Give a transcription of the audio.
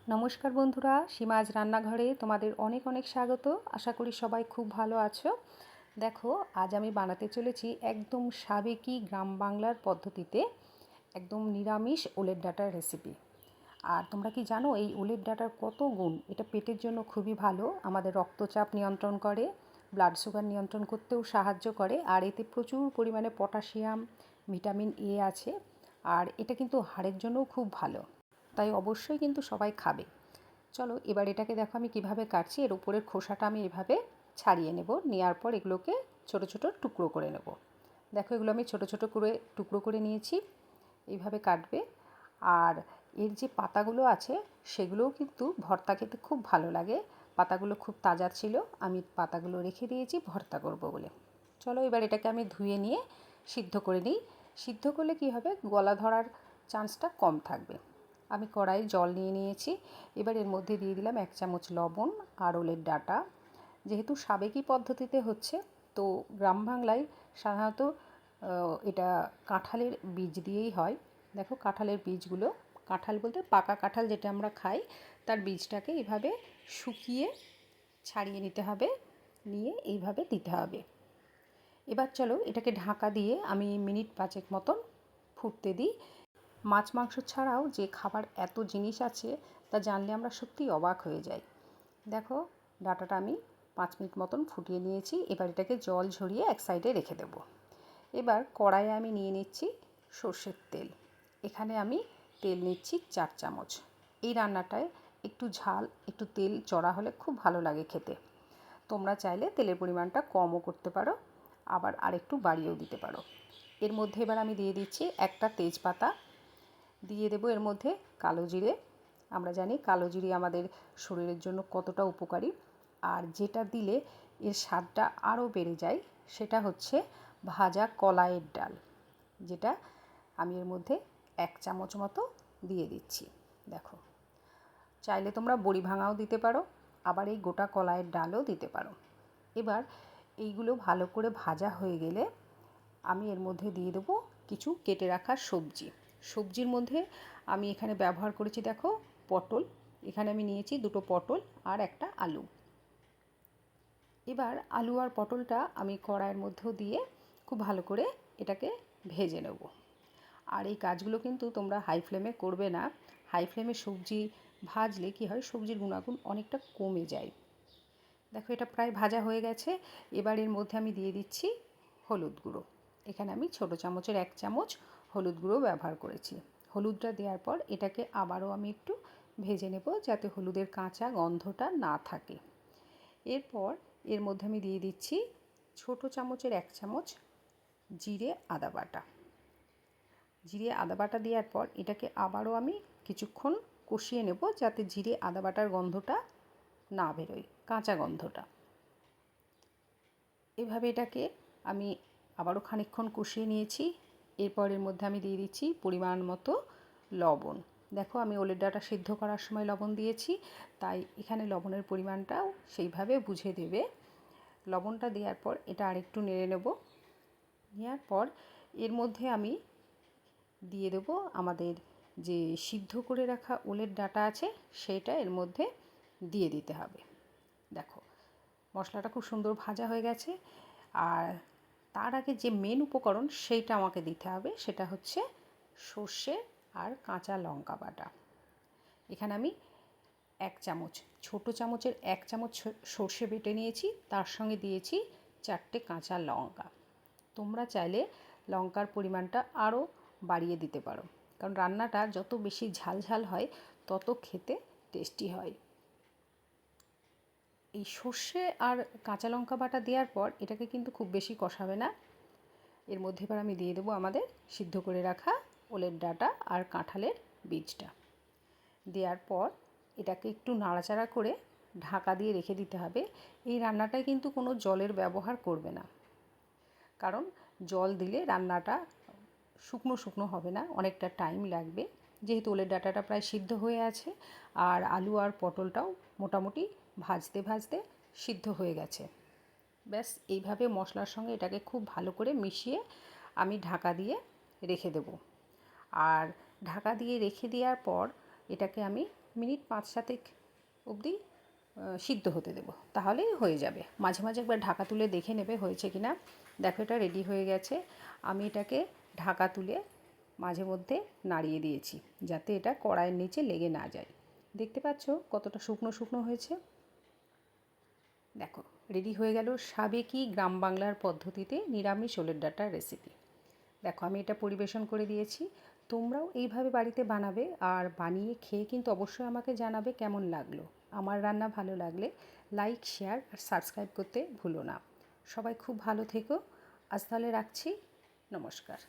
নমস্কার বন্ধুরা, সীমাজ রান্নাঘরে তোমাদের অনেক অনেক স্বাগত। আশা করি সবাই খুব ভালো আছো। দেখো, আজ আমি বানাতে চলেছি একদম সাবেকি গ্রাম বাংলার পদ্ধতিতে একদম নিরামিষ ওলের ডাঁটার রেসিপি। আর তোমরা কি জানো এই ওলের ডাঁটার কত গুণ? এটা পেটের জন্য খুবই ভালো, আমাদের রক্তচাপ নিয়ন্ত্রণ করে, ব্লাড সুগার নিয়ন্ত্রণ করতেও সাহায্য করে, আর এতে প্রচুর পরিমাণে পটাশিয়াম, ভিটামিন এ আছে। আর এটা কিন্তু হাড়ের জন্যও খুব ভালো, তাই অবশ্যই কিন্তু সবাই খাবে। চলো এবার এটাকে দেখো আমি কিভাবে কাটছি। এর উপরের খোসাটা আমি এভাবে ছাড়িয়ে নেব, নেওয়ার পর এগুলোকে ছোট ছোট টুকরো করে নেব। দেখো এগুলো আমি ছোট ছোট করে টুকরো করে নিয়েছি, এইভাবে কাটবে। আর এর যে পাতাগুলো আছে সেগুলোও কিন্তু ভর্তা খেতে খুব ভালো লাগে। পাতাগুলো খুব তাজা ছিল, আমি পাতাগুলো রেখে দিয়েছি ভর্তা করব বলে। চলো এবার এটাকে আমি ধুয়ে নিয়ে সিদ্ধ করে নিই। সিদ্ধ করলে কি হবে, গলা ধরার চান্সটা কম থাকবে। আমি কড়াইয়ে জল নিয়ে নিয়েছি, এবার এর মধ্যে দিয়ে দিলাম 1 চামচ লবণ আর ওলের ডাঁটা। যেহেতু সাবেকি পদ্ধতিতে হচ্ছে, তো গ্রাম বাংলায় সাধারণত এটা কাঁঠালের বীজ দিয়েই হয়। দেখো কাঁঠালের বীজগুলো, কাঁঠাল বলতে পাকা কাঁঠাল যেটা আমরা খাই, তার বীজটাকে এইভাবে শুকিয়ে ছাড়িয়ে নিতে হবে, নিয়ে এইভাবে দিতে হবে। এবার চলো এটাকে ঢাকা দিয়ে আমি মিনিট 5 মতন ফুটতে দিই। মাছ মাংস ছাড়াও যে খাবার এত জিনিস আছে তা জানলে আমরা সত্যিই অবাক হয়ে যাই। দেখো ডাঁটাটা আমি 5 মিনিট মতন ফুটিয়ে নিয়েছি, এবার এটাকে জল ঝরিয়ে এক সাইডে রেখে দেবো। এবার কড়াইয়ে আমি নিয়ে নিচ্ছি সর্ষের তেল। এখানে আমি তেল নিচ্ছি 4 চামচ। এই রান্নাটায় একটু ঝাল, একটু তেল চড়া হলে খুব ভালো লাগে খেতে। তোমরা চাইলে তেলের পরিমাণটা কমও করতে পারো, আবার আরেকটু বাড়িয়েও দিতে পারো। এর মধ্যে এবার আমি দিয়ে দিচ্ছি একটা তেজপাতা, দিয়ে দেবো এর মধ্যে কালো জিরে। আমরা জানি কালো জিরে আমাদের শরীরের জন্য কতটা উপকারী। আর যেটা দিলে এর স্বাদটা আরও বেড়ে যায় সেটা হচ্ছে ভাজা কলাইয়ের ডাল, যেটা আমি এর মধ্যে 1 চামচ মতো দিয়ে দিচ্ছি। দেখো, চাইলে তোমরা বড়ি ভাঙাও দিতে পারো, আবার এই গোটা কলাইয়ের ডালও দিতে পারো। এবার এইগুলো ভালো করে ভাজা হয়ে গেলে আমি এর মধ্যে দিয়ে দেবো কিছু কেটে রাখা সবজি। সবজির মধ্যে আমি এখানে ব্যবহার করেছি দেখো পটল। এখানে আমি নিয়েছি 2টো পটল আর একটা আলু। এবার আলু আর পটলটা আমি কড়াইয়ের মধ্যেও দিয়ে খুব ভালো করে এটাকে ভেজে নেব। আর এই কাজগুলো কিন্তু তোমরা হাই ফ্লেমে করবে না। হাই ফ্লেমে সবজি ভাজলে কি হয়, সবজির গুণাগুণ অনেকটা কমে যায়। দেখো এটা প্রায় ভাজা হয়ে গেছে। এবার এর মধ্যে আমি দিয়ে দিচ্ছি হলুদ গুঁড়ো। এখানে আমি ছোটো চামচের 1 চামচ হলুদ গুঁড়ো ব্যবহার করেছি। হলুদটা দেওয়ার পর এটাকে আবারও আমি একটু ভেজে নেব, যাতে হলুদের কাঁচা গন্ধটা না থাকে। এরপর এর মধ্যে আমি দিয়ে দিচ্ছি ছোটো চামচের 1 চামচ জিরে আদা বাটা। জিরে আদা বাটা দেওয়ার পর এটাকে আবারও আমি কিছুক্ষণ কষিয়ে নেব, যাতে জিরে আদা বাটার গন্ধটা না বেরোয়, কাঁচা গন্ধটা। এভাবে এটাকে আমি আবারও খানিকক্ষণ কষিয়ে নিয়েছি। এরপর এর মধ্যে আমি দিয়ে দিচ্ছি পরিমাণ মতো লবণ। দেখো আমি ওলের ডাঁটা সিদ্ধ করার সময় লবণ দিয়েছি, তাই এখানে লবণের পরিমাণটাও সেইভাবে বুঝে দেবে। লবণটা দেওয়ার পর এটা আরেকটু নেড়ে নেব। নেওয়ার পর এর মধ্যে আমি দিয়ে দেব আমাদের যে সিদ্ধ করে রাখা ওলের ডাঁটা আছে সেটা এর মধ্যে দিয়ে দিতে হবে। দেখো মশলাটা খুব সুন্দর ভাজা হয়ে গেছে। আর তার আগে যে মেন উপকরণ সেইটা আমাকে দিতে হবে, সেটা হচ্ছে সর্ষে আর কাঁচা লঙ্কা বাটা। এখানে আমি 1 চামচ, ছোটো চামচের 1 চামচ সর্ষে বেটে নিয়েছি, তার সঙ্গে দিয়েছি 4টে কাঁচা লঙ্কা। তোমরা চাইলে লঙ্কার পরিমাণটা আরও বাড়িয়ে দিতে পারো, কারণ রান্নাটা যত বেশি ঝাল ঝাল হয় তত খেতে টেস্টি হয়। এই সর্ষে আর কাঁচা লঙ্কা বাটা দেওয়ার পর এটাকে কিন্তু খুব বেশি কষাবে না। এর মধ্যে এবার আমি দিয়ে দেবো আমাদের সিদ্ধ করে রাখা ওলের ডাঁটা আর কাঁঠালের বীজটা। দেওয়ার পর এটাকে একটু নাড়াচাড়া করে ঢাকা দিয়ে রেখে দিতে হবে। এই রান্নাটায় কিন্তু কোনো জলের ব্যবহার করবে না, কারণ জল দিলে রান্নাটা শুকনো শুকনো হবে না, অনেকটা টাইম লাগবে। যেহেতু ওলের ডাঁটাটা প্রায় সিদ্ধ হয়ে আছে, আর আলু আর পটলটাও মোটামুটি ভাজতে ভাজতে সিদ্ধ হয়ে গেছে। ব্যাস এইভাবে মশলার সঙ্গে এটাকে খুব ভালো করে মিশিয়ে আমি ঢাকা দিয়ে রেখে দেব। আর ঢাকা দিয়ে রেখে দেওয়ার পর এটাকে আমি মিনিট 5-7 অবধি সিদ্ধ হতে দেবো, তাহলেই হয়ে যাবে। মাঝে মাঝে একবার ঢাকা তুলে দেখে নেবে হয়েছে কি না। দেখো এটা রেডি হয়ে গেছে। আমি এটাকে ঢাকা তুলে মাঝে মধ্যে নাড়িয়ে দিয়েছি যাতে এটা কড়াইয়ের নিচে লেগে না যায়। দেখতে পাচ্ছ কতটা শুকনো শুকনো হয়েছে। দেখো রেডি হয়ে গেল সাবেকি গ্রাম বাংলার পদ্ধতিতে নিরামিষ ওলের ডাঁটার রেসিপি। দেখো আমি এটা পরিবেশন করে দিয়েছি। তোমরাও এইভাবে বাড়িতে বানাবে, আর বানিয়ে খেয়ে কিন্তু অবশ্যই আমাকে জানাবে কেমন লাগলো। আমার রান্না ভালো লাগলে লাইক, শেয়ার আর সাবস্ক্রাইব করতে ভুলো না। সবাই খুব ভালো থেকো। আজ তাহলে রাখছি। নমস্কার।